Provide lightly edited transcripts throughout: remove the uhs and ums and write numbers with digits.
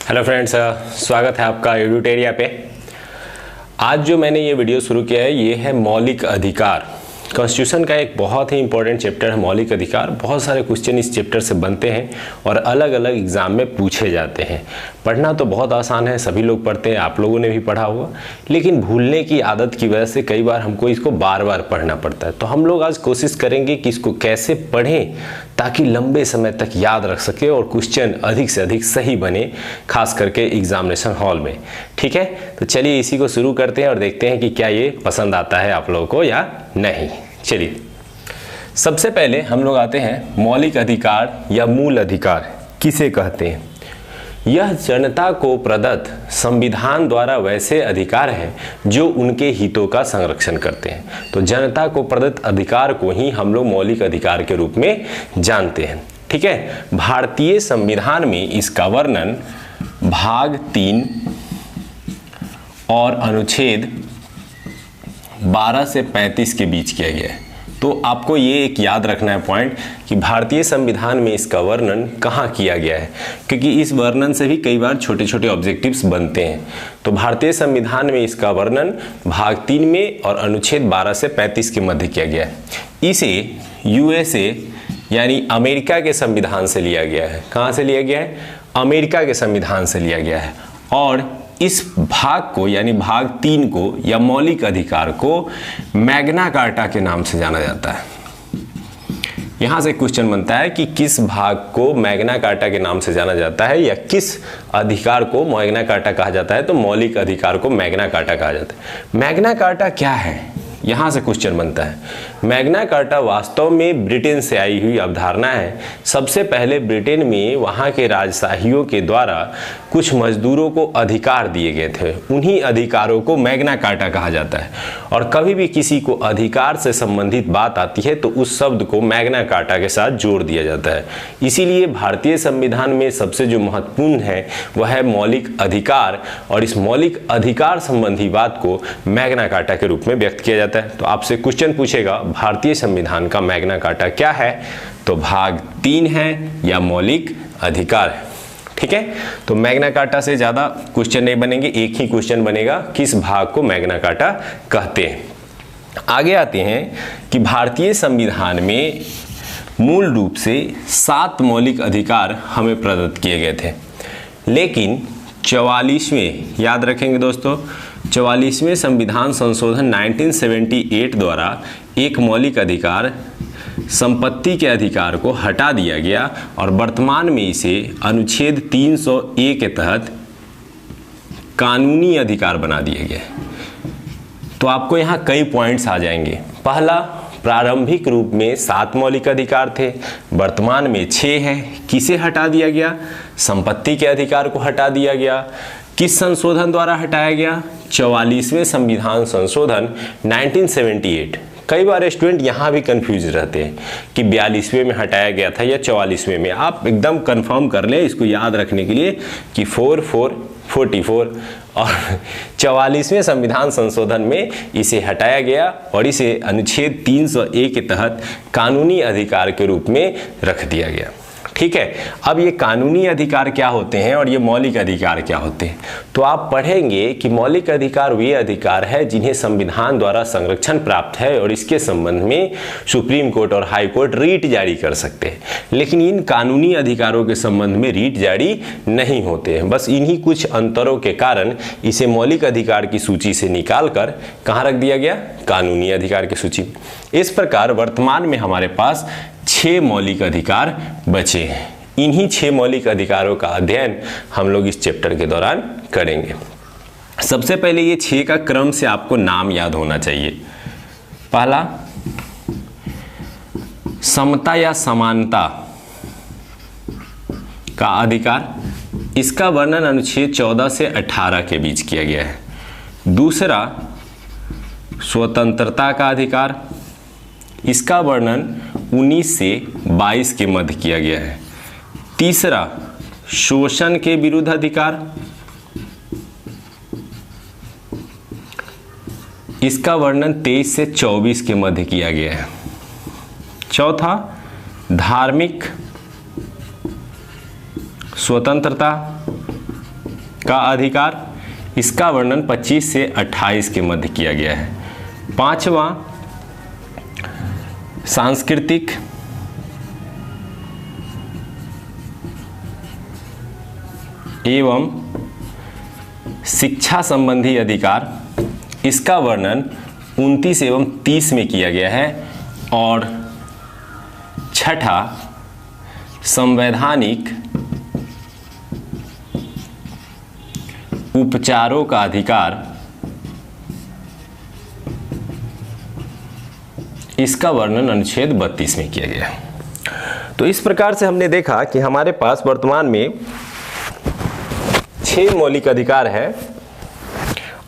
Hello friends, स्वागत है आपका एडुटेरिया पे। आज जो मैंने ये वीडियो शुरू किया है ये है मौलिक अधिकार। कॉन्स्टिट्यूशन का एक बहुत ही इंपॉर्टेंट चैप्टर है मौलिक अधिकार। बहुत सारे क्वेश्चन इस चैप्टर से बनते हैं और अलग अलग एग्जाम में पूछे जाते हैं। पढ़ना तो बहुत आसान है, सभी लोग पढ़ते हैं, आप लोगों ने भी पढ़ा होगा, लेकिन भूलने की आदत की वजह से कई बार हमको इसको बार बार पढ़ना पड़ता है। तो हम लोग आज कोशिश करेंगे कि इसको कैसे पढ़ें ताकि लंबे समय तक याद रख सके और क्वेश्चन अधिक से अधिक सही बने, खास करके एग्जामिनेशन हॉल में। ठीक है, तो चलिए इसी को शुरू करते हैं और देखते हैं कि क्या ये पसंद आता है आप लोगों को या नहीं। चलिए, सबसे पहले हम लोग आते हैं मौलिक अधिकार या मूल अधिकार किसे कहते हैं। यह जनता को प्रदत्त संविधान द्वारा वैसे अधिकार हैं जो उनके हितों का संरक्षण करते हैं। तो जनता को प्रदत्त अधिकार को ही हम लोग मौलिक अधिकार के रूप में जानते हैं। ठीक है, भारतीय संविधान में इसका वर्णन भाग 3 और अनुच्छेद 12 से 35 के बीच किया गया है। तो आपको ये एक याद रखना है पॉइंट कि भारतीय संविधान में इसका वर्णन कहाँ किया गया है, क्योंकि इस वर्णन से भी कई बार छोटे छोटे ऑब्जेक्टिव्स बनते हैं। तो भारतीय संविधान में इसका वर्णन भाग 3 में और अनुच्छेद 12 से 35 के मध्य किया गया है। इसे यूएसए यानी अमेरिका के संविधान से लिया गया है। कहाँ से लिया गया है? अमेरिका के संविधान से लिया गया है। और इस भाग को यानी भाग 3 को या मौलिक अधिकार को मैग्ना कार्टा के नाम से जाना जाता है। यहां से क्वेश्चन बनता है कि किस भाग को मैग्ना कार्टा के नाम से जाना जाता है या किस अधिकार को मैग्ना कार्टा कहा जाता है। तो मौलिक अधिकार को मैग्ना कार्टा कहा जाता है। मैग्ना कार्टा क्या है, यहां से क्वेश्चन बनता है। मैग्ना कार्टा वास्तव में ब्रिटेन से आई हुई अवधारणा है। सबसे पहले ब्रिटेन में वहां के राजशाहियों के द्वारा कुछ मजदूरों को अधिकार दिए गए थे, उन्हीं अधिकारों को मैग्ना कार्टा कहा जाता है। और कभी भी किसी को अधिकार से संबंधित बात आती है तो उस शब्द को मैग्ना कार्टा के साथ जोड़ दिया जाता है। इसीलिए भारतीय संविधान में सबसे जो महत्वपूर्ण है वह है मौलिक अधिकार, और इस मौलिक अधिकार संबंधी बात को मैग्ना कार्टा के रूप में व्यक्त किया जाता है। तो आपसे क्वेश्चन पूछेगा भारतीय संविधान का मैग्ना कार्टा क्या है, तो भाग 3 है या मौलिक अधिकार है। ठीक है, तो मैग्ना कार्टा से ज्यादा क्वेश्चन नहीं बनेंगे, एक ही क्वेश्चन बनेगा किस भाग को मैग्ना कार्टा कहते हैं। आगे आते हैं कि भारतीय संविधान में मूल रूप से 7 मौलिक अधिकार हमें प्रदत्त किए गए थे, लेकिन 44वें, याद रखेंगे दोस्तों, 44वें संविधान संशोधन 1978 द्वारा एक मौलिक अधिकार संपत्ति के अधिकार को हटा दिया गया और वर्तमान में इसे अनुच्छेद 301 के तहत कानूनी अधिकार बना दिया गया। तो आपको यहाँ कई पॉइंट्स आ जाएंगे। पहला, प्रारंभिक रूप में 7 मौलिक अधिकार थे, वर्तमान में 6 है। किसे हटा दिया गया? संपत्ति के अधिकार को हटा दिया गया। किस संशोधन द्वारा हटाया गया? 44वें संविधान संशोधन 1978। कई बार स्टूडेंट यहाँ भी कंफ्यूज रहते हैं कि 42वें में हटाया गया था या 44वें में। आप एकदम कंफर्म कर लें इसको याद रखने के लिए कि 44 और 44वें संविधान संशोधन में इसे हटाया गया और इसे अनुच्छेद 301 के तहत कानूनी अधिकार के रूप में रख दिया गया। ठीक है, अब ये कानूनी अधिकार क्या होते हैं और ये मौलिक अधिकार क्या होते हैं, तो आप पढ़ेंगे कि मौलिक अधिकार वे अधिकार है जिन्हें संविधान द्वारा संरक्षण प्राप्त है और इसके संबंध में सुप्रीम कोर्ट और हाई कोर्ट रीट जारी कर सकते हैं। लेकिन इन कानूनी अधिकारों के संबंध में रीट जारी नहीं होते हैं। बस इन्हीं कुछ अंतरों के कारण इसे मौलिक अधिकार की सूची से निकाल कर कहाँ रख दिया गया? कानूनी अधिकार की सूची। इस प्रकार वर्तमान में हमारे पास 6 मौलिक अधिकार बचे हैं। इन्हीं 6 मौलिक अधिकारों का अध्ययन हम लोग इस चैप्टर के दौरान करेंगे। सबसे पहले ये 6 का क्रम से आपको नाम याद होना चाहिए। पहला, समता या समानता का अधिकार, इसका वर्णन अनुच्छेद 14 से 18 के बीच किया गया है। दूसरा, स्वतंत्रता का अधिकार, इसका वर्णन 19 से 22 के मध्य किया गया है। तीसरा, शोषण के विरुद्ध अधिकार, इसका वर्णन 23 से 24 के मध्य किया गया है। चौथा, धार्मिक स्वतंत्रता, का अधिकार, इसका वर्णन 25 से 28 के मध्य किया गया है। 5वां सांस्कृतिक एवं शिक्षा संबंधी अधिकार, इसका वर्णन 29 एवं 30 में किया गया है। और 6ठा संवैधानिक उपचारों का अधिकार, इसका वर्णन अनुच्छेद 32 में किया गया है। तो इस प्रकार से हमने देखा कि हमारे पास वर्तमान में 6 मौलिक अधिकार है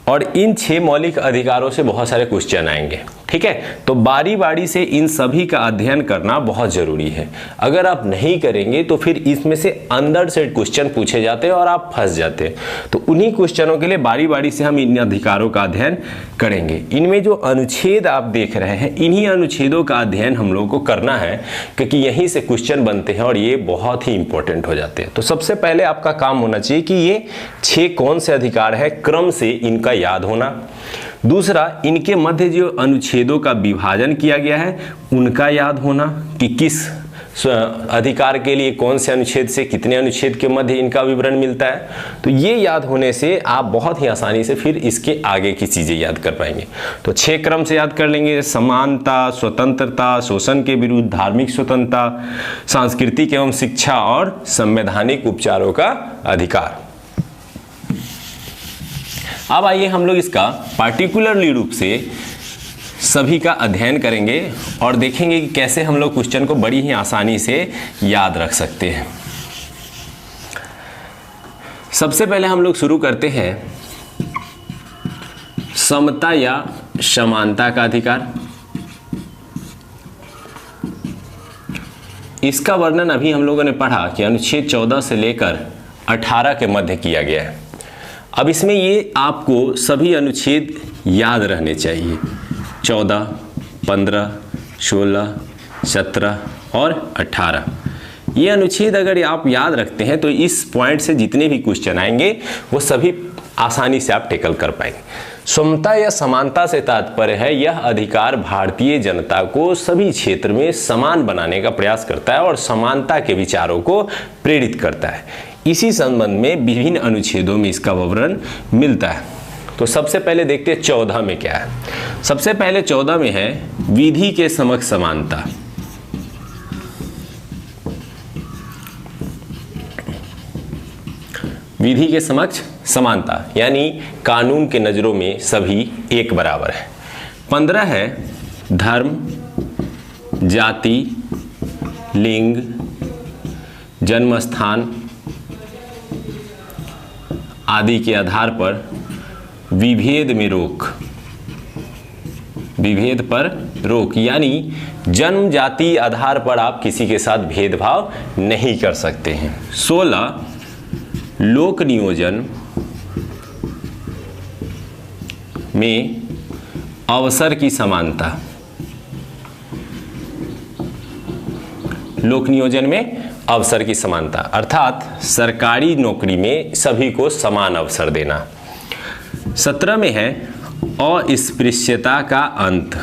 और इन 6 मौलिक अधिकारों से बहुत सारे क्वेश्चन आएंगे। ठीक है, तो बारी बारी से इन सभी का अध्ययन करना बहुत जरूरी है। अगर आप नहीं करेंगे तो फिर इसमें से अंदर से क्वेश्चन पूछे जाते हैं और आप फंस जाते हैं। तो उन्हीं क्वेश्चनों के लिए बारी बारी से हम इन अधिकारों का अध्ययन करेंगे। इनमें जो अनुच्छेद आप देख रहे हैं, इन्हीं अनुच्छेदों का अध्ययन हम लोगों को करना है, क्योंकि यहीं से क्वेश्चन बनते हैं और ये बहुत ही इंपॉर्टेंट हो जाते हैं। तो सबसे पहले आपका काम होना चाहिए कि ये 6 कौन से अधिकार है, क्रम से इनका याद होना। दूसरा, इनके मध्य जो अनुच्छेदों का विभाजन किया गया है उनका याद होना, कि किस अधिकार के लिए कौन से अनुच्छेद से कितने अनुच्छेद के मध्य इनका विवरण मिलता है। तो ये याद होने से आप बहुत ही आसानी से फिर इसके आगे की चीजें याद कर पाएंगे। तो 6 क्रम से याद कर लेंगे: समानता, स्वतंत्रता, शोषण के विरुद्ध, धार्मिक स्वतंत्रता, सांस्कृतिक एवं शिक्षा और संवैधानिक उपचारों का अधिकार। अब आइए हम लोग इसका पार्टिकुलरली रूप से सभी का अध्ययन करेंगे और देखेंगे कि कैसे हम लोग क्वेश्चन को बड़ी ही आसानी से याद रख सकते हैं। सबसे पहले हम लोग शुरू करते हैं समता या समानता का अधिकार। इसका वर्णन अभी हम लोगों ने पढ़ा कि अनुच्छेद 14 से लेकर 18 के मध्य किया गया है। अब इसमें ये आपको सभी अनुच्छेद याद रहने चाहिए: 14, 15, 16, 17 और 18। ये अनुच्छेद अगर आप याद रखते हैं तो इस पॉइंट से जितने भी क्वेश्चन आएंगे वो सभी आसानी से आप टेकल कर पाएंगे। समता या समानता से तात्पर्य है यह अधिकार भारतीय जनता को सभी क्षेत्र में समान बनाने का प्रयास करता है और समानता के विचारों को प्रेरित करता है। इसी संबंध में विभिन्न अनुच्छेदों में इसका विवरण मिलता है। तो सबसे पहले देखते हैं 14 में क्या है। सबसे पहले 14 में है विधि के समक्ष समानता। विधि के समक्ष समानता यानी कानून के नजरों में सभी एक बराबर है। 15 है धर्म, जाति, लिंग, जन्म स्थान आदि के आधार पर विभेद में रोक। विभेद पर रोक यानी जन्म जाति आधार पर आप किसी के साथ भेदभाव नहीं कर सकते हैं। 16 लोक नियोजन में अवसर की समानता। लोक नियोजन में अवसर की समानता अर्थात सरकारी नौकरी में सभी को समान अवसर देना। 17 में है अस्पृश्यता का अंत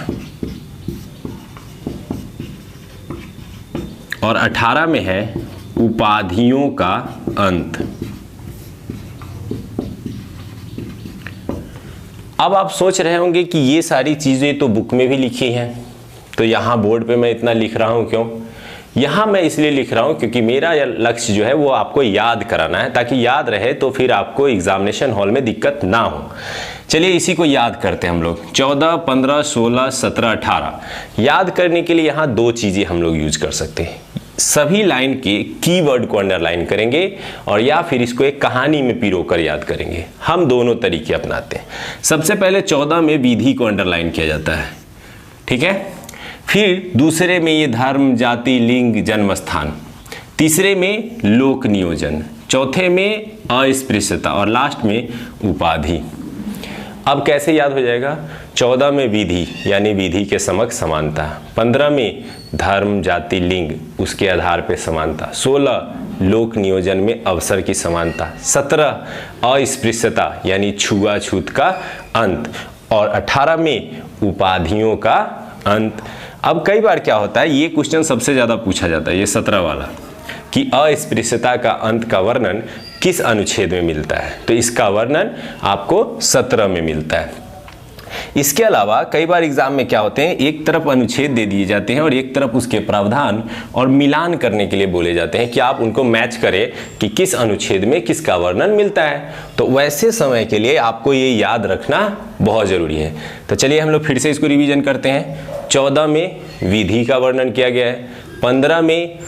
और 18 में है उपाधियों का अंत। अब आप सोच रहे होंगे कि ये सारी चीजें तो बुक में भी लिखी हैं, तो यहाँ बोर्ड पे मैं इतना लिख रहा हूँ क्यों? यहाँ मैं इसलिए लिख रहा हूँ क्योंकि मेरा लक्ष्य जो है वो आपको याद कराना है, ताकि याद रहे तो फिर आपको एग्जामिनेशन हॉल में दिक्कत ना हो। चलिए इसी को याद करते हैं हम लोग। 14, 15, 16, 17, 18 याद करने के लिए यहाँ 2 चीजें हम लोग यूज कर सकते हैं। सभी लाइन के कीवर्ड को अंडरलाइन करेंगे और या फिर इसको एक कहानी में पिरोकर याद करेंगे। हम दोनों तरीके अपनाते हैं। सबसे पहले 14 में विधि को अंडरलाइन किया जाता है, ठीक है। फिर दूसरे में ये धर्म, जाति, लिंग, जन्म स्थान। तीसरे में लोक नियोजन, चौथे में अस्पृश्यता और लास्ट में उपाधि। अब कैसे याद हो जाएगा? 14 में विधि यानी विधि के समक्ष समानता, 15 में धर्म जाति लिंग उसके आधार पर समानता, 16 लोक नियोजन में अवसर की समानता, 17 अस्पृश्यता यानी छुआछूत का अंत और 18 में उपाधियों का अंत। अब कई बार क्या होता है, ये क्वेश्चन सबसे ज़्यादा पूछा जाता है, ये 17 वाला, कि अस्पृश्यता का अंत का वर्णन किस अनुच्छेद में मिलता है। तो इसका वर्णन आपको 17 में मिलता है। इसके अलावा कई बार एग्जाम में क्या होते हैं, एक तरफ अनुच्छेद दे दिए जाते हैं और एक तरफ उसके प्रावधान और मिलान करने के लिए बोले जाते हैं कि आप उनको मैच करें कि किस अनुच्छेद में किसका वर्णन मिलता है। तो वैसे समय के लिए आपको ये याद रखना बहुत ज़रूरी है। तो चलिए हम लोग फिर से इसको रिवीजन करते हैं। 14 में विधि का वर्णन किया गया है, 15 में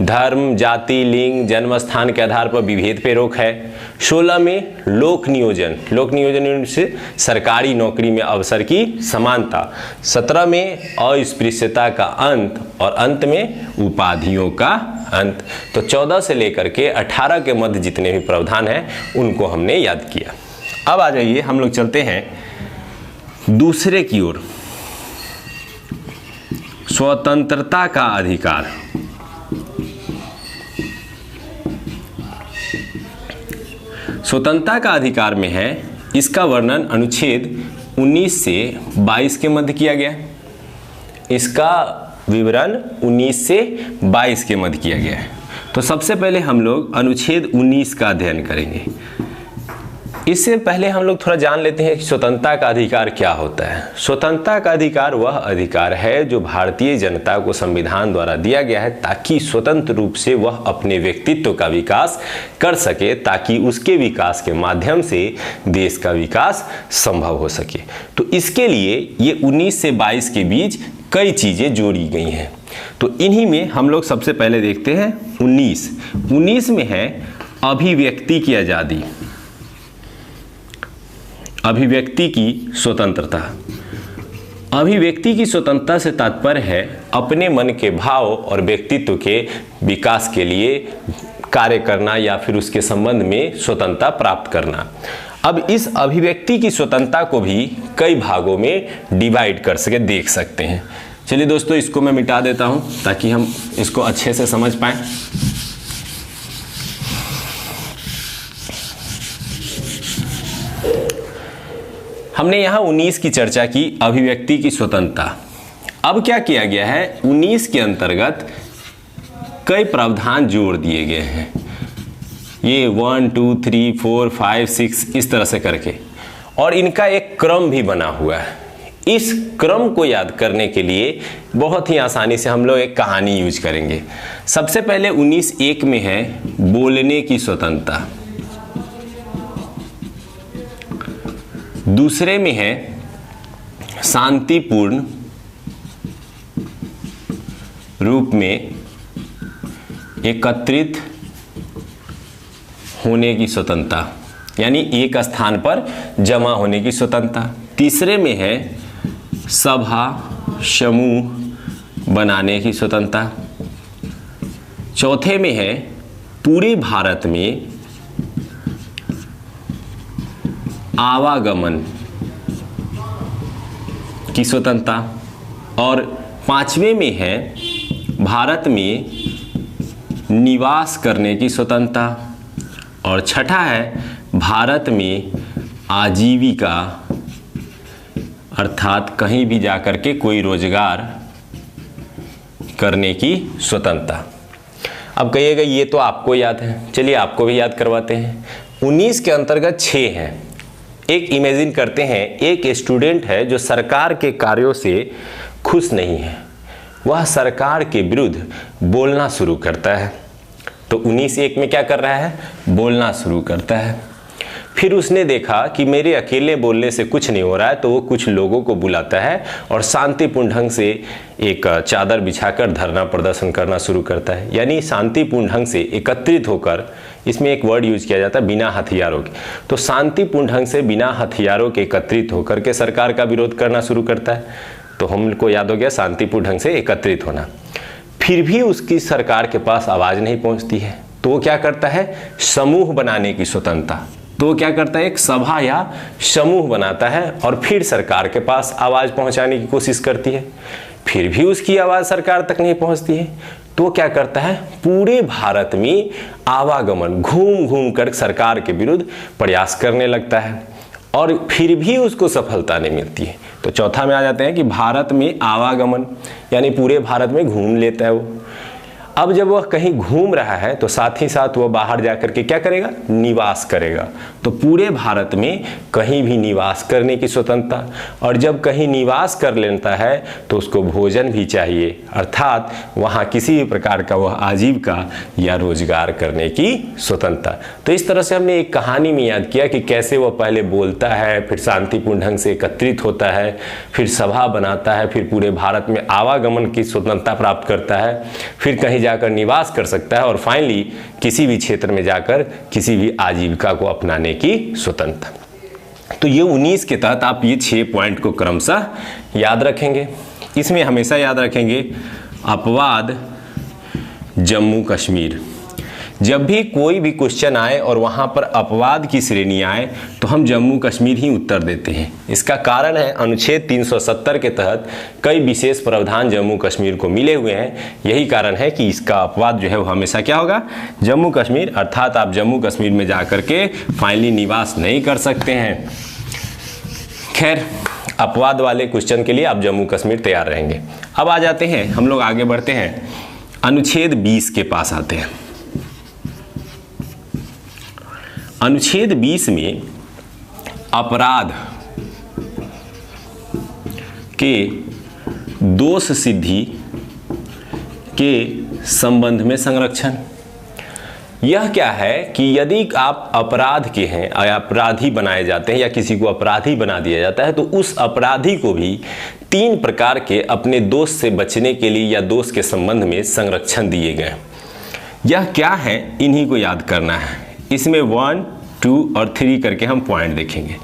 धर्म जाति लिंग जन्म स्थान के आधार पर विभेद पे रोक है, 16 में लोक नियोजन से सरकारी नौकरी में अवसर की समानता, 17 में अस्पृश्यता का अंत और अंत में उपाधियों का अंत। तो 14 से लेकर के 18 के मध्य जितने भी प्रावधान हैं उनको हमने याद किया। अब आ जाइए हम लोग चलते हैं दूसरे की ओर, स्वतंत्रता का अधिकार। स्वतंत्रता का अधिकार में है, इसका वर्णन अनुच्छेद 19 से 22 के मध्य किया गया। इसका विवरण 19 से 22 के मध्य किया गया है। तो सबसे पहले हम लोग अनुच्छेद 19 का अध्ययन करेंगे। इससे पहले हम लोग थोड़ा जान लेते हैं कि स्वतंत्रता का अधिकार क्या होता है। स्वतंत्रता का अधिकार वह अधिकार है जो भारतीय जनता को संविधान द्वारा दिया गया है ताकि स्वतंत्र रूप से वह अपने व्यक्तित्व का विकास कर सके, ताकि उसके विकास के माध्यम से देश का विकास संभव हो सके। तो इसके लिए ये 19 से 22 के बीच कई चीज़ें जोड़ी गई हैं। तो इन्हीं में हम लोग सबसे पहले देखते हैं 19 में है अभिव्यक्ति की आज़ादी, अभिव्यक्ति की स्वतंत्रता। अभिव्यक्ति की स्वतंत्रता से तात्पर्य है अपने मन के भाव और व्यक्तित्व के विकास के लिए कार्य करना या फिर उसके संबंध में स्वतंत्रता प्राप्त करना। अब इस अभिव्यक्ति की स्वतंत्रता को भी कई भागों में डिवाइड कर सके देख सकते हैं। चलिए दोस्तों, इसको मैं मिटा देता हूं ताकि हम इसको अच्छे से समझ पाएं। हमने यहाँ 19 की चर्चा की, अभिव्यक्ति की स्वतंत्रता। अब क्या किया गया है, 19 के अंतर्गत कई प्रावधान जोड़ दिए गए हैं। ये 1 2 3 4 5 6 इस तरह से करके, और इनका एक क्रम भी बना हुआ है। इस क्रम को याद करने के लिए बहुत ही आसानी से हम लोग एक कहानी यूज करेंगे। सबसे पहले 19(1) में है बोलने की स्वतंत्रता, दूसरे में है शांतिपूर्ण रूप में एकत्रित होने की स्वतंत्रता, यानी एक स्थान पर जमा होने की स्वतंत्रता। तीसरे में है सभा समूह बनाने की स्वतंत्रता। चौथे में है पूरे भारत में आवागमन की स्वतंत्रता। और पांचवें में है भारत में निवास करने की स्वतंत्रता। और छठा है भारत में आजीविका, अर्थात कहीं भी जाकर के कोई रोजगार करने की स्वतंत्रता। अब कहिएगा ये तो आपको याद है, चलिए आपको भी याद करवाते हैं। 19 के अंतर्गत 6 हैं। एक इमेजिन करते हैं, एक स्टूडेंट है जो सरकार के कार्यों से खुश नहीं है, वह सरकार के विरुद्ध बोलना शुरू करता है। तो 19(1) में क्या कर रहा है, बोलना शुरू करता है। फिर उसने देखा कि मेरे अकेले बोलने से कुछ नहीं हो रहा है, तो वो कुछ लोगों को बुलाता है और शांतिपूर्ण ढंग से एक चादर बिछाकर धरना प्रदर्शन करना शुरू करता है। यानी शांतिपूर्ण ढंग से एकत्रित होकर, इसमें एक वर्ड यूज किया जाता है बिना हथियारों के, तो शांतिपूर्ण ढंग से बिना हथियारों के एकत्रित होकर के सरकार का विरोध करना शुरू करता है। तो हमको याद हो गया शांतिपूर्ण ढंग से एकत्रित होना। फिर भी उसकी सरकार के पास आवाज़ नहीं पहुंचती है, तो वो क्या करता है, समूह बनाने की स्वतंत्रता। तो वो क्या करता है, एक सभा या समूह बनाता है और फिर सरकार के पास आवाज पहुंचाने की कोशिश करती है। फिर भी उसकी आवाज सरकार तक नहीं पहुंचती है, तो क्या करता है, पूरे भारत में आवागमन घूम घूम कर सरकार के विरुद्ध प्रयास करने लगता है और फिर भी उसको सफलता नहीं मिलती है। तो चौथा में आ जाते हैं कि भारत में आवागमन, यानी पूरे भारत में घूम लेता है वो। अब जब वह कहीं घूम रहा है तो साथ ही साथ वह बाहर जाकर के क्या करेगा, निवास करेगा। तो पूरे भारत में कहीं भी निवास करने की स्वतंत्रता, और जब कहीं निवास कर लेता है तो उसको भोजन भी चाहिए, अर्थात वहाँ किसी भी प्रकार का वह आजीविका या रोजगार करने की स्वतंत्रता। तो इस तरह से हमने एक कहानी में याद किया कि कैसे वह पहले बोलता है, फिर शांतिपूर्ण ढंग से एकत्रित होता है, फिर सभा बनाता है, फिर पूरे भारत में आवागमन की स्वतंत्रता प्राप्त करता है, फिर कहीं जाकर निवास कर सकता है और फाइनली किसी भी क्षेत्र में जाकर किसी भी आजीविका को अपनाने की स्वतंत्रता। तो ये 19 के तहत आप ये 6 पॉइंट को क्रमशः याद रखेंगे। इसमें हमेशा याद रखेंगे अपवाद जम्मू कश्मीर। जब भी कोई भी क्वेश्चन आए और वहाँ पर अपवाद की श्रेणी आए तो हम जम्मू कश्मीर ही उत्तर देते हैं। इसका कारण है अनुच्छेद 370 के तहत कई विशेष प्रावधान जम्मू कश्मीर को मिले हुए हैं। यही कारण है कि इसका अपवाद जो है वो हमेशा क्या होगा, जम्मू कश्मीर, अर्थात आप जम्मू कश्मीर में जाकर के फाइनली निवास नहीं कर सकते हैं। खैर, अपवाद वाले क्वेश्चन के लिए आप जम्मू कश्मीर तैयार रहेंगे। अब आ जाते हैं, हम लोग आगे बढ़ते हैं, अनुच्छेद 20 के पास आते हैं। अनुच्छेद 20 में अपराध के दोष सिद्धि के संबंध में संरक्षण। यह क्या है कि यदि आप अपराध के हैं या अपराधी बनाए जाते हैं या किसी को अपराधी बना दिया जाता है तो उस अपराधी को भी 3 प्रकार के अपने दोष से बचने के लिए या दोष के संबंध में संरक्षण दिए गए। यह क्या है, इन्हीं को याद करना है। इसमें 1, 2 और 3 करके हम पॉइंट देखेंगे।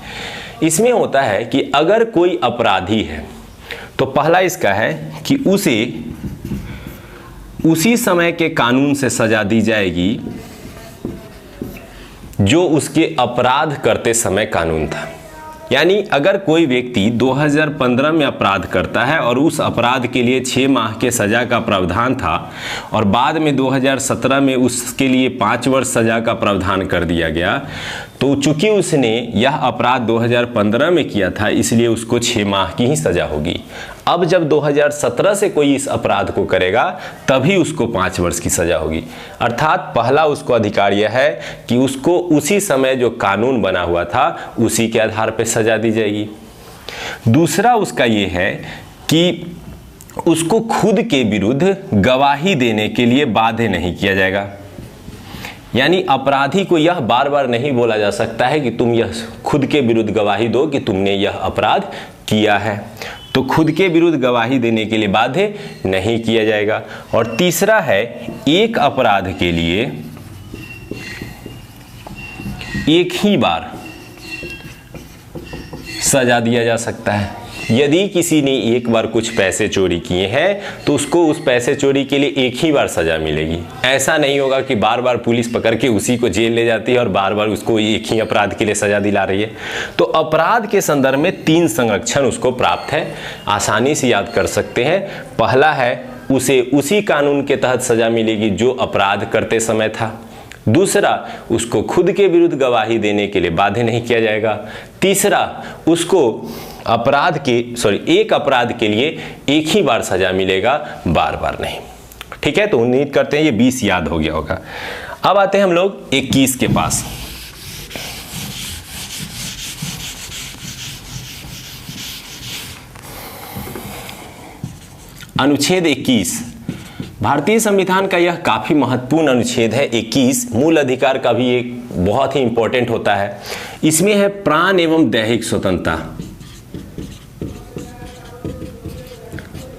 इसमें होता है कि अगर कोई अपराधी है तो पहला इसका है कि उसे उसी समय के कानून से सजा दी जाएगी जो उसके अपराध करते समय कानून था। यानी अगर कोई व्यक्ति 2015 में अपराध करता है और उस अपराध के लिए 6 माह के सजा का प्रावधान था और बाद में 2017 में उसके लिए 5 वर्ष सजा का प्रावधान कर दिया गया, तो चूंकि उसने यह अपराध 2015 में किया था इसलिए उसको 6 माह की ही सजा होगी। अब जब 2017 से कोई इस अपराध को करेगा तभी उसको 5 वर्ष की सजा होगी। अर्थात पहला उसको अधिकार यह है कि उसको उसी समय जो कानून बना हुआ था उसी के आधार पर सजा दी जाएगी। दूसरा उसका ये है कि उसको खुद के विरुद्ध गवाही देने के लिए बाध्य नहीं किया जाएगा। यानी अपराधी को यह बार बार नहीं बोला जा सकता है कि तुम यह खुद के विरुद्ध गवाही दो कि तुमने यह अपराध किया है, तो खुद के विरुद्ध गवाही देने के लिए बाध्य नहीं किया जाएगा। और तीसरा है, एक अपराध के लिए एक ही बार सजा दिया जा सकता है। यदि किसी ने एक बार कुछ पैसे चोरी किए हैं तो उसको उस पैसे चोरी के लिए एक ही बार सजा मिलेगी। ऐसा नहीं होगा कि बार बार पुलिस पकड़ के उसी को जेल ले जाती है और बार बार उसको एक ही अपराध के लिए सजा दिला रही है। तो अपराध के संदर्भ में 3 संरक्षण उसको प्राप्त है, आसानी से याद कर सकते हैं। पहला है, उसे उसी कानून के तहत सजा मिलेगी जो अपराध करते समय था। दूसरा, उसको खुद के विरुद्ध गवाही देने के लिए बाध्य नहीं किया जाएगा। तीसरा, उसको एक अपराध के लिए एक ही बार सजा मिलेगा, बार बार नहीं। ठीक है, तो उम्मीद करते हैं ये 20 याद हो गया होगा। अब आते हैं हम लोग 21 के पास। अनुच्छेद 21 भारतीय संविधान का यह काफी महत्वपूर्ण अनुच्छेद है। 21 मूल अधिकार का भी एक बहुत ही इंपॉर्टेंट होता है। इसमें है प्राण एवं दैहिक स्वतंत्रता।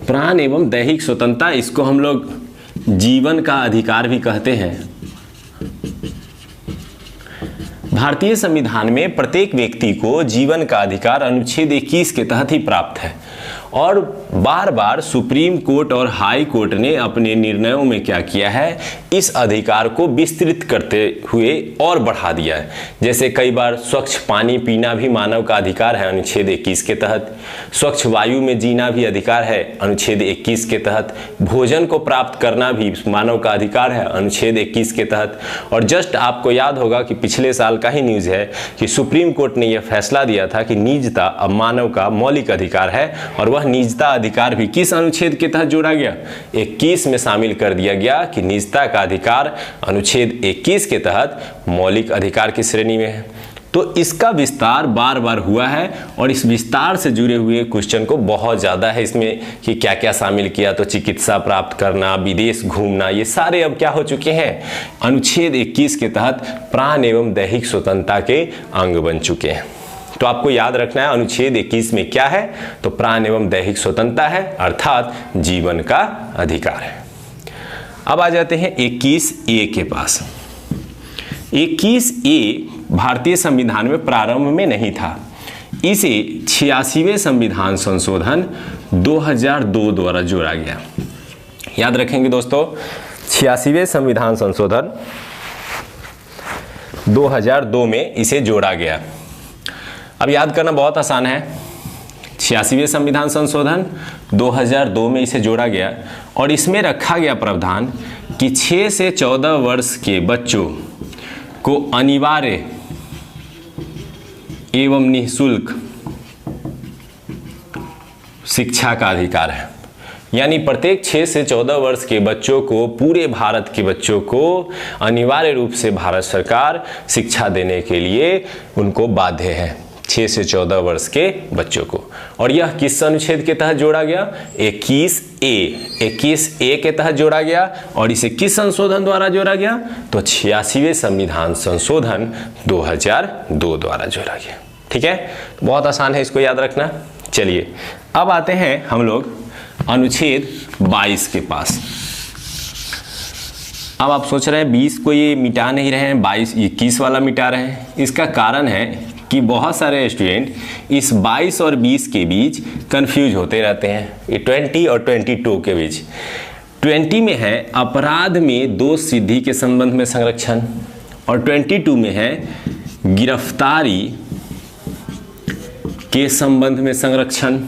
प्राण एवं दैहिक स्वतंत्रता, इसको हम लोग जीवन का अधिकार भी कहते हैं। भारतीय संविधान में प्रत्येक व्यक्ति को जीवन का अधिकार अनुच्छेद 21 के तहत ही प्राप्त है और बार बार सुप्रीम कोर्ट और हाई कोर्ट ने अपने निर्णयों में क्या किया है, इस अधिकार को विस्तृत करते हुए और बढ़ा दिया है। जैसे कई बार स्वच्छ पानी पीना भी मानव का अधिकार है अनुच्छेद 21 के तहत, स्वच्छ वायु में जीना भी अधिकार है अनुच्छेद 21 के तहत, भोजन को प्राप्त करना भी मानव का अधिकार है अनुच्छेद 21 के तहत। और जस्ट आपको याद होगा कि पिछले साल का ही न्यूज़ है कि सुप्रीम कोर्ट ने यह फैसला दिया था कि निजता अब मानव का मौलिक अधिकार है, और वह निजता अधिकार भी किस अनुच्छेद के तहत जोड़ा गया, 21 में शामिल कर दिया गया कि निजता का अधिकार अनुच्छेद 21 के तहत मौलिक अधिकार की श्रेणी में है। तो इसका विस्तार बार बार हुआ है, और इस विस्तार से जुड़े हुए क्वेश्चन को बहुत ज़्यादा है इसमें कि क्या क्या शामिल किया। तो चिकित्सा प्राप्त करना, विदेश घूमना, ये सारे अब क्या हो चुके हैं, अनुच्छेद 21 के तहत प्राण एवं दैहिक स्वतंत्रता के अंग बन चुके हैं। तो आपको याद रखना है अनुच्छेद 21 में क्या है, तो प्राण एवं दैहिक स्वतंत्रता है, अर्थात जीवन का अधिकार है। अब आ जाते हैं 21A के पास। 21A भारतीय संविधान में प्रारंभ में नहीं था, इसे 86वें संविधान संशोधन 2002 द्वारा जोड़ा गया। याद रखेंगे दोस्तों, 86वें संविधान संशोधन 2002 में इसे जोड़ा गया। अब याद करना बहुत आसान है, 86वें संविधान संशोधन 2002 में इसे जोड़ा गया, और इसमें रखा गया प्रावधान कि 6 से 14 वर्ष के बच्चों को अनिवार्य एवं निःशुल्क शिक्षा का अधिकार है। यानी प्रत्येक 6 से 14 वर्ष के बच्चों को, पूरे भारत के बच्चों को अनिवार्य रूप से भारत सरकार शिक्षा देने के लिए उनको बाध्य है, 6 से 14 वर्ष के बच्चों को। और यह किस अनुच्छेद के तहत जोड़ा गया, 21A के तहत जोड़ा गया। और इसे किस संशोधन द्वारा जोड़ा गया, तो 86वें संविधान संशोधन 2002 द्वारा जोड़ा गया। ठीक है, बहुत आसान है, इसको याद रखना। चलिए अब आते हैं हम लोग अनुच्छेद 22 के पास। अब आप सोच रहे हैं 20 को ये मिटा नहीं रहे हैं, 21 वाला मिटा रहे हैं। इसका कारण है कि बहुत सारे स्टूडेंट इस 22 और 20 के बीच कंफ्यूज होते रहते हैं, ये 20 और 22 के बीच। 20 में है अपराध में दोष सिद्धि के संबंध में संरक्षण, और 22 में है गिरफ्तारी के संबंध में संरक्षण।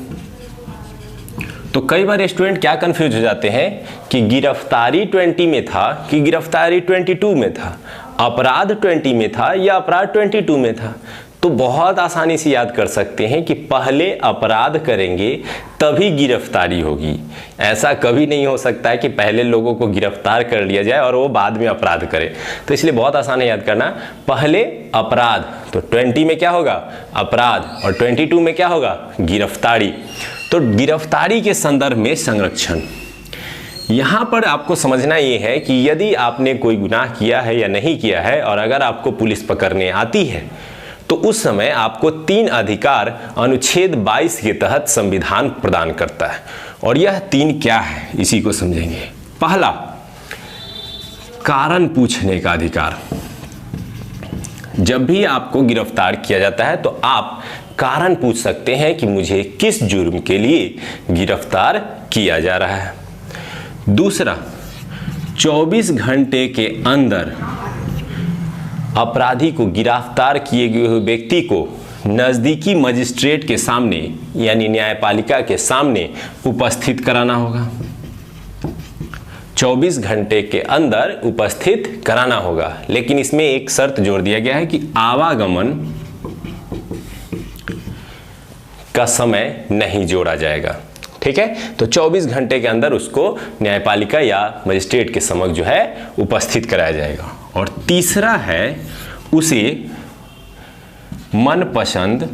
तो कई बार स्टूडेंट क्या कंफ्यूज हो जाते हैं कि गिरफ्तारी 20 में था कि गिरफ्तारी 22 में था, अपराध 20 में था या अपराध 22 में था। तो बहुत आसानी से याद कर सकते हैं कि पहले अपराध करेंगे तभी गिरफ्तारी होगी। ऐसा कभी नहीं हो सकता है कि पहले लोगों को गिरफ्तार कर लिया जाए और वो बाद में अपराध करे। तो इसलिए बहुत आसान है याद करना, पहले अपराध, तो 20 में क्या होगा, अपराध, और 22 में क्या होगा, गिरफ्तारी। तो गिरफ्तारी के संदर्भ में संरक्षण। यहाँ पर आपको समझना ये है कि यदि आपने कोई गुनाह किया है या नहीं किया है, और अगर आपको पुलिस पकड़ने आती है, तो उस समय आपको 3 अधिकार अनुच्छेद 22 के तहत संविधान प्रदान करता है। और यह 3 क्या है, इसी को समझेंगे। पहला, कारण पूछने का अधिकार। जब भी आपको गिरफ्तार किया जाता है तो आप कारण पूछ सकते हैं कि मुझे किस जुर्म के लिए गिरफ्तार किया जा रहा है। दूसरा, 24 घंटे के अंदर अपराधी को, गिरफ्तार किए गए हुए व्यक्ति को नज़दीकी मजिस्ट्रेट के सामने यानी न्यायपालिका के सामने उपस्थित कराना होगा। 24 घंटे के अंदर उपस्थित कराना होगा, लेकिन इसमें एक शर्त जोड़ दिया गया है कि आवागमन का समय नहीं जोड़ा जाएगा। ठीक है, तो 24 घंटे के अंदर उसको न्यायपालिका या मजिस्ट्रेट के समक्ष जो है उपस्थित कराया जाएगा। और तीसरा है, उसे मनपसंद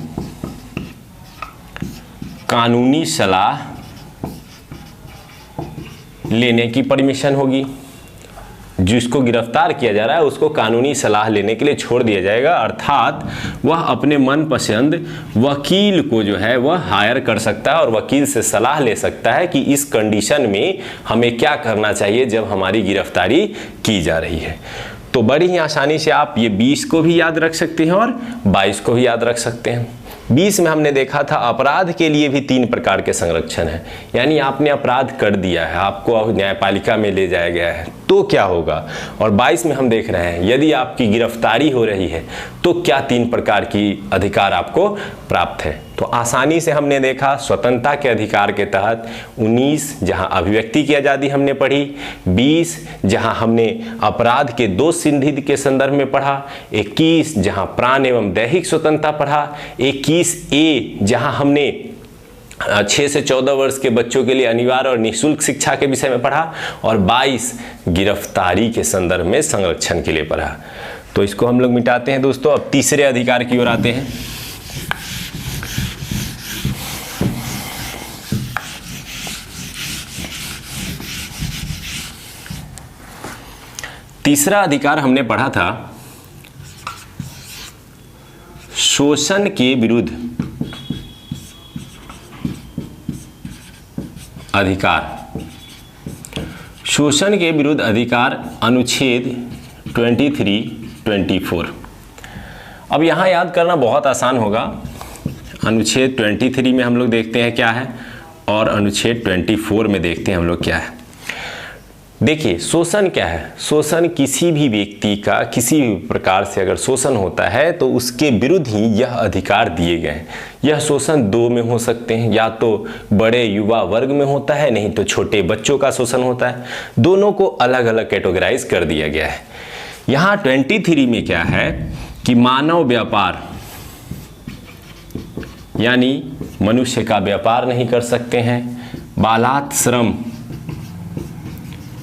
कानूनी सलाह लेने की परमिशन होगी। जिसको गिरफ्तार किया जा रहा है उसको कानूनी सलाह लेने के लिए छोड़ दिया जाएगा, अर्थात वह अपने मनपसंद वकील को जो है वह हायर कर सकता है और वकील से सलाह ले सकता है कि इस कंडीशन में हमें क्या करना चाहिए जब हमारी गिरफ्तारी की जा रही है। तो बड़ी ही आसानी से आप ये 20 को भी याद रख सकते हैं और 22 को भी याद रख सकते हैं। 20 में हमने देखा था अपराध के लिए भी 3 प्रकार के संरक्षण है, यानी आपने अपराध कर दिया है, आपको न्यायपालिका में ले जाया गया है तो क्या होगा। और 22 में हम देख रहे हैं यदि आपकी गिरफ्तारी हो रही है तो क्या 3 प्रकार की अधिकार आपको प्राप्त है। तो आसानी से हमने देखा स्वतंत्रता के अधिकार के तहत 19 जहां अभिव्यक्ति की आज़ादी हमने पढ़ी, 20 जहां हमने अपराध के दोष सिद्ध के संदर्भ में पढ़ा, 21 जहां प्राण एवं दैहिक स्वतंत्रता पढ़ा, 21A जहां हमने 6 से 14 वर्ष के बच्चों के लिए अनिवार्य और निःशुल्क शिक्षा के विषय में पढ़ा, और 22 गिरफ्तारी के संदर्भ में संरक्षण के लिए पढ़ा। तो इसको हम लोग मिटाते हैं दोस्तों। अब तीसरे अधिकार की ओर आते हैं। तीसरा अधिकार हमने पढ़ा था शोषण के विरुद्ध अधिकार। शोषण के विरुद्ध अधिकार अनुच्छेद 23-24। अब यहाँ याद करना बहुत आसान होगा। अनुच्छेद 23 में हम लोग देखते हैं क्या है और अनुच्छेद 24 में देखते हैं हम लोग क्या है। देखिए शोषण क्या है। शोषण किसी भी व्यक्ति का किसी भी प्रकार से अगर शोषण होता है तो उसके विरुद्ध ही यह अधिकार दिए गए हैं। यह शोषण 2 में हो सकते हैं, या तो बड़े युवा वर्ग में होता है, नहीं तो छोटे बच्चों का शोषण होता है। दोनों को अलग अलग कैटेगराइज कर दिया गया है। यहाँ 23 में क्या है कि मानव व्यापार, यानी मनुष्य का व्यापार नहीं कर सकते हैं, बालात श्रम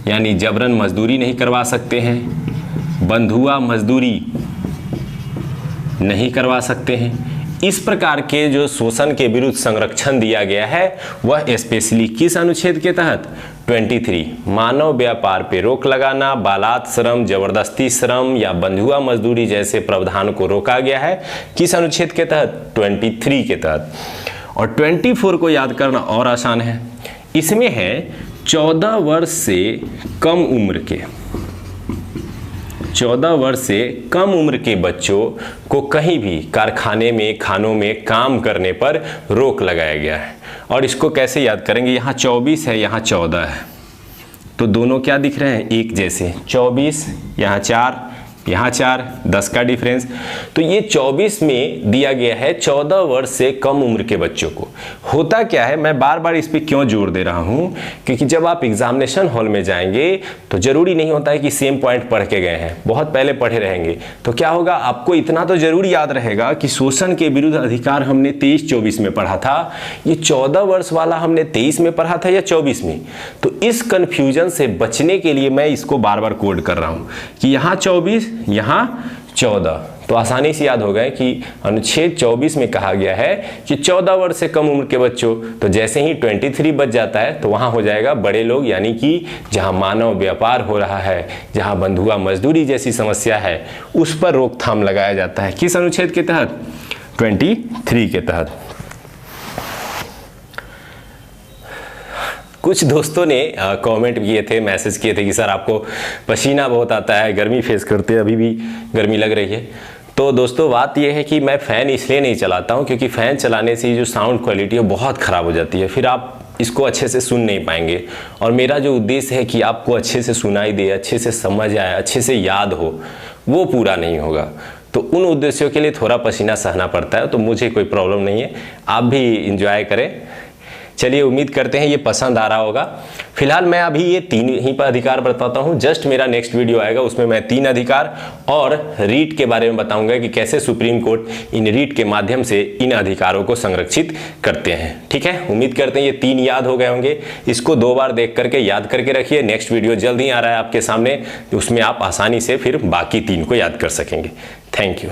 यानी जबरन मजदूरी नहीं करवा सकते हैं, बंधुआ मजदूरी नहीं करवा सकते हैं। इस प्रकार के जो शोषण के विरुद्ध संरक्षण दिया गया है वह स्पेशली किस अनुच्छेद के तहत 23 मानव व्यापार पे रोक लगाना, बालात श्रम, जबरदस्ती श्रम या बंधुआ मजदूरी जैसे प्रावधान को रोका गया है। किस अनुच्छेद के तहत 23 के तहत। और 24 को याद करना और आसान है। इसमें है 14 वर्ष से कम उम्र के 14 वर्ष से कम उम्र के बच्चों को कहीं भी कारखाने में, खानों में काम करने पर रोक लगाया गया है। और इसको कैसे याद करेंगे, यहाँ 24 है, यहाँ 14 है, तो दोनों क्या दिख रहे हैं एक जैसे। 24 यहाँ 4, यहाँ 4, 10 का डिफरेंस। तो ये 24 में दिया गया है 14 वर्ष से कम उम्र के बच्चों को। होता क्या है, मैं बार बार इस पे क्यों जोर दे रहा हूँ, क्योंकि जब आप एग्जामिनेशन हॉल में जाएंगे तो जरूरी नहीं होता है कि सेम पॉइंट पढ़ के गए हैं, बहुत पहले पढ़े रहेंगे। तो क्या होगा, आपको इतना तो जरूर याद रहेगा कि शोषण के विरुद्ध अधिकार हमने 23-24 में पढ़ा था, ये 14 वर्ष वाला हमने 23 में पढ़ा था या 24 में। तो इस कंफ्यूजन से बचने के लिए मैं इसको बार बार कोड कर रहा हूँ कि यहाँ 24 यहाँ 14। तो आसानी से याद हो गए कि अनुच्छेद 24 में कहा गया है कि 14 वर्ष से कम उम्र के बच्चों, तो जैसे ही 23 बच जाता है तो वहां हो जाएगा बड़े लोग, यानी कि जहां मानव व्यापार हो रहा है, जहां बंधुआ मजदूरी जैसी समस्या है, उस पर रोकथाम लगाया जाता है। किस अनुच्छेद के तहत 23 के तहत। कुछ दोस्तों ने कमेंट किए थे, मैसेज किए थे कि सर आपको पसीना बहुत आता है, गर्मी फेस करते हैं, अभी भी गर्मी लग रही है। तो दोस्तों बात यह है कि मैं फ़ैन इसलिए नहीं चलाता हूं क्योंकि फ़ैन चलाने से जो साउंड क्वालिटी है बहुत ख़राब हो जाती है, फिर आप इसको अच्छे से सुन नहीं पाएंगे। और मेरा जो उद्देश्य है कि आपको अच्छे से सुनाई दे, अच्छे से समझ आए, अच्छे से याद हो, वो पूरा नहीं होगा। तो उन उद्देश्यों के लिए थोड़ा पसीना सहना पड़ता है, तो मुझे कोई प्रॉब्लम नहीं है, आप भी इंजॉय करें। चलिए उम्मीद करते हैं ये पसंद आ रहा होगा। फिलहाल मैं अभी ये 3 ही पर अधिकार बताता हूँ। जस्ट मेरा नेक्स्ट वीडियो आएगा, उसमें मैं 3 अधिकार और रीट के बारे में बताऊंगा कि कैसे सुप्रीम कोर्ट इन रीट के माध्यम से इन अधिकारों को संरक्षित करते हैं। ठीक है, उम्मीद करते हैं ये 3 याद हो गए होंगे। इसको 2 बार देख करके याद करके रखिए। नेक्स्ट वीडियो जल्द ही आ रहा है आपके सामने, उसमें आप आसानी से फिर बाकी 3 को याद कर सकेंगे। Thank you.